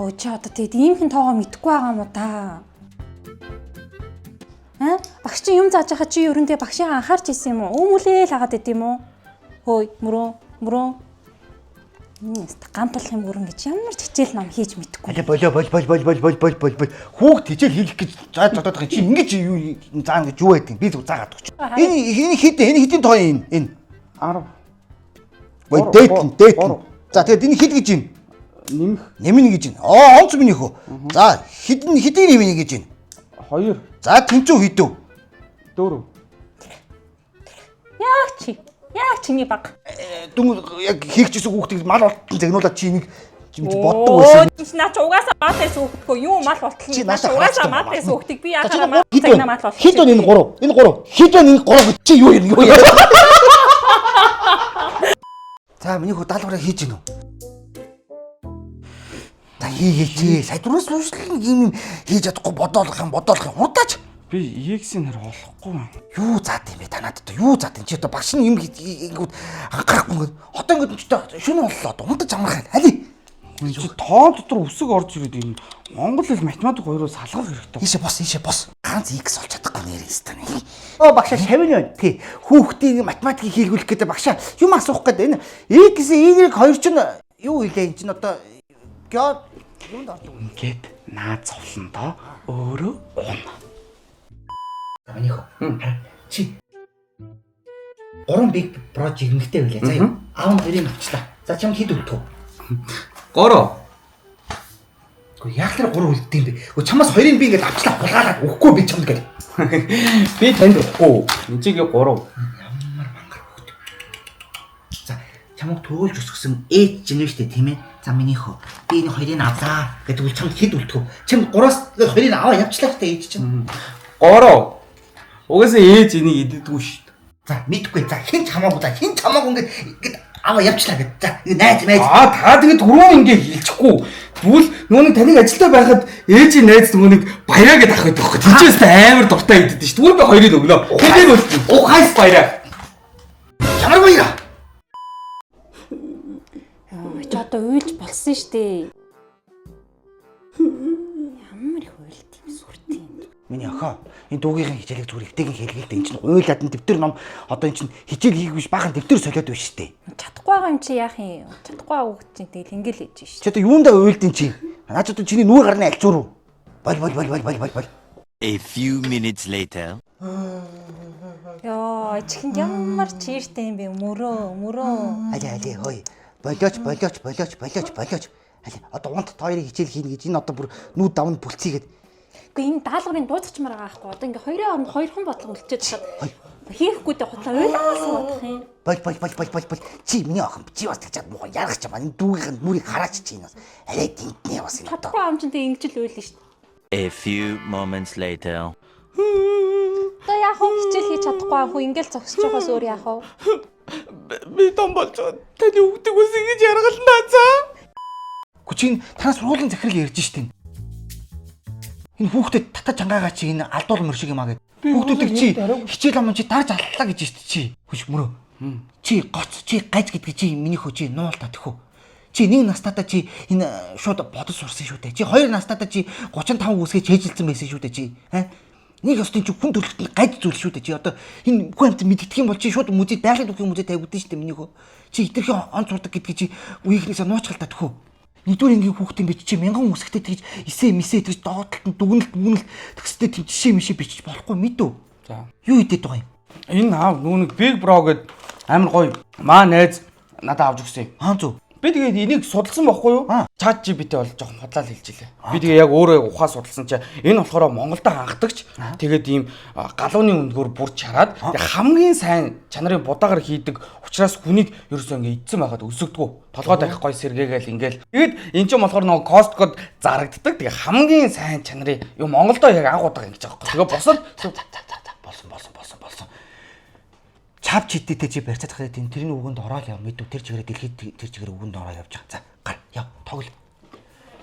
Йоо чи одоо тэгээд иймхэн тоогоо мэдэхгүй байгаа юм уу та? Багш чи юм зааж хахад чи ерөндөө багшаа анхаарч ирсэн юм уу? Өмүлээл хагаад байд юм уу? Хөөе мөрөө. Гамталх юм өрөн гэж ямар ч хичээл ном хийж мэдэхгүй. Болоо. Хүүхд хичээл хийх гэж зааж бодоод байгаа чи ингэж юу заана гэж юу байдгийг би зүг заагаад өгч. Энэ хэдийн тоо энэ? 10. Бой дээт. За тэгээд энэ хэд гэж юм? Нэмнэ гэж юм. Онц минь хөө. За хэдийн нэмнэ гэж юм? 2. За тэнцүү хийдв. 4. Яг чиний баг. Дүн яг хийх гэсэн хүүхдийг мал болтон загнуулаад чи нэг боддог байсан. Чи наач угаасаа маатай сүхдэхгүй юу мал болтол. Чи угаасаа маатай сүхдэг би яхаа мал цагнаа мал болтол. Хэд энэ 3. Энэ 3. Хэд энэ 3 чи юу юм? За миний хөө даалгавраа хийж гинөө. За хийгээч. Сайдруулаас нуушлах юм хийж чадахгүй бодоолох юм хурдаач. Би EX-ийн нэр олохгүй. Юу заад юм бэ танаад одоо юу заад юм чи одоо багш нь юм ингэүүд анхаарахгүй ингээд одоо ингээд ч шөнө боллоо одоо унтаж амархаа хали. Чи тоон дотор үсэг орж ирээд энэ Монгол хэл математик хоёроо салгах хэрэгтэй. Ийшээ бос. Ганц X олж чадахгүй нэрээс тань. Багшаа шавны тий хүүхдийн математикийг хийлгүүлэх гэдэг багшаа юм асуух гэдэг энэ X Y 2 чинь юу хэлээ энэ чинь одоо юунд ордог вэ? Ингээд наад зовлон доо өөрөө уун. Миний хөө. Чи 3 big project хэрэгтэй байлаа. За юу? Аав нь хоёрыг авчлаа. За чам хэд өгтөө? 3. Гэхдээ яг л 3 үлддэг юм бэ. Гэхдээ чамаас хоёрыг би ингээд авчлаа хулгайлаад өгөхгүй би чамд гэл. Би танд өгөхгүй. Эцэгийн 3. Ямар мангар хөөд. За чамд төөлж өсгсөн ээж чинь штэ тийм ээ. За миний хөө. Би энэ хоёрыг авлаа гэдэг үл чамд хэд үлдэх вэ? Чам 3-аас хоёрыг аваа явчлаа штэ ээж чинь. 3. Угаасаа ээж энийг иддэггүй шүү дээ. За мэдгүй. За хин чамаагүй ингээд аваа явчлаа гэд. За найз. Та тэгээд түрүү ингээ хэлчихгүй. Тэгвэл нүүний таныг ажилдаа байхад ээжийн найз нүунийг баяраа гэдээ авах гэдэг. Тийчээс амар дуртай иддэг шүү. Тэгвэл би хоёрыг өглөө. Тэнийг өглөө. Хайс баяраа. Ямар баяраа? Чи одоо уйлж болсон штэ. Ямар их уйлт юм сүртэй. Миний охоо энэ дуугийн хичээлийг зүгээр эвтэйгэн хэлгээл энэ чинь уйлаад энэ дэвтэр ном одоо энэ чинь хичээл хийх биш баахан дэвтэр солиод байна штэ. Чадахгүй байгаа юм чи яах юм? Чадахгүй байгаа хүүхд чинь тэгэл ингээл хийж штэ. Чи одоо юундаа уйлдин чи? Наач одоо чиний нүур гарны альчуур уу? Бол. A few minutes later. Йоо, чихэнд ямар чиртэй юм бэ? Мөрөө. Алей хой. Болооч. Алей одоо унт хоёрын хичээл хийнэ гэж энэ одоо бүр нүүд давн бүлцгээгээд. Гэхдээ энэ даалгаврын дууцчмаар байгаа байхгүй. Одоо ингээ хоёрын оронд хоёрхан бодлого үлчээд чад. Хийхгүй дээ хутлаа уйлаас бодох юм. Бол. Чи миний охин чи бас тэгчаад муу ярах ч юм. Энэ дүүгийн нүрийг хараач чи энэ бас. Арай тэнтнээ бас энэ одоо. Чадахгүй юм чинь тэг ингэж л уйлна шүү дээ. A few moments later. Одоо яах вэ? Хичээл хийж чадахгүй хөө ингээл зогсож байгаас өөр яах вэ? Би том болж таны өгдөг ус ингэж яргалнаа цаа. Хүчин танаас сургуулийн захирал ярьж штин. Энэ хүүхдэд татаж ангаагаа чи энэ алдуул мөр шиг юм аа гэд. Хүүхдүүдийг чи хичээл ам чи дарж аллаа гэж штэ чи. Хүч мөрөө. Чи гоц чи гаж гэдгийг чи миний хөө чи нуул та тэхүү. Чи нэг настадаа чи энэ шууд бодож сурсан шүү дээ. Чи хоёр настадаа чи 35 үсгээ чэйжилсэн байсан шүү дээ чи. Нэг ёстын чи хүн төлөвт гаж зүйл шүү дээ чи. Одоо энэ бүх амт мэддэх юм бол чи шууд музей байгалийн түүхийн музей тавигдсан шүү дээ миний хөө. Чи хитрхи он сурдаг гэдгийг чи үеийнхнээсээ нуучгал та тэхүү. Нэгдүгээр ангийн хүүхдийн бич чи 1000 үсгтэй тэгж эсээ мисээ тэгж доотолтон дүгнэлт тэгстэй тийм жишээ мишээ бичиж болохгүй мэдв. За. Юу идэт байгаа юм? Энэ аав нүүник Big Bro гэд амар гоё маа найз надад авч өгсөн юм. Зү. Би тэгээд энийг судалсан байхгүй юу? Чат GPT бол жоохон худлаа хэлж илээ. Би тэгээ яг өөрөө ухаа судалсан чи энэ болохоор Монголд хангадагч тэгээд ийм галууны өндгөр бүр чараад хамгийн сайн чанарын будаагаар хийдэг учраас хүнийг ерөөсөө ингэ идсэн байгаад өсөгдгөө. Толгойд авах гоё сэргээгээл ингээл. Тэгээд эн чинь болохоор нөгөө Costco-д зарагддаг. Тэгээ хамгийн сайн чанарын юу Монголдо яг анх удаа ингэж байгаа байхгүй. Тэгээ босоод болсон. Чап чидтэй чи барьцаад хахад тэрний үгэнд ороод яв мэдв тэр чигээрээ дэлхийд тэр чигээр үгэнд ороод явж байгаа. За гар яв тоглол.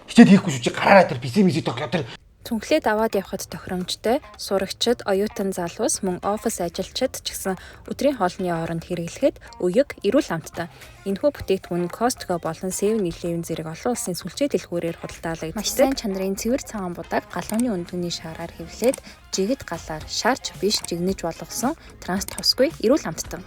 Хичээл хийхгүй шүү чи гараараа тэр PC тоглоо тэр. Цүнхлээд аваад явхад тохиромжтой сурагчид, оюутан залуус мөн офис ажилчид ч гэсэн өдрийн хоолны оронд хэрэглэхэд үег эрүүл амттай. Энэхүү бүтээгдэхүүн Costco болон 7-Eleven зэрэг олон улсын сүлжээ дэлгүүрээр худалдаалагддаг. Маш сайн чанарын цэвэр цагаан будаг галууны өндөгний шаараар хэвлээд жигд галаар шаарч биш жигнэж болгосон транс тосгүй эрүүл амттай.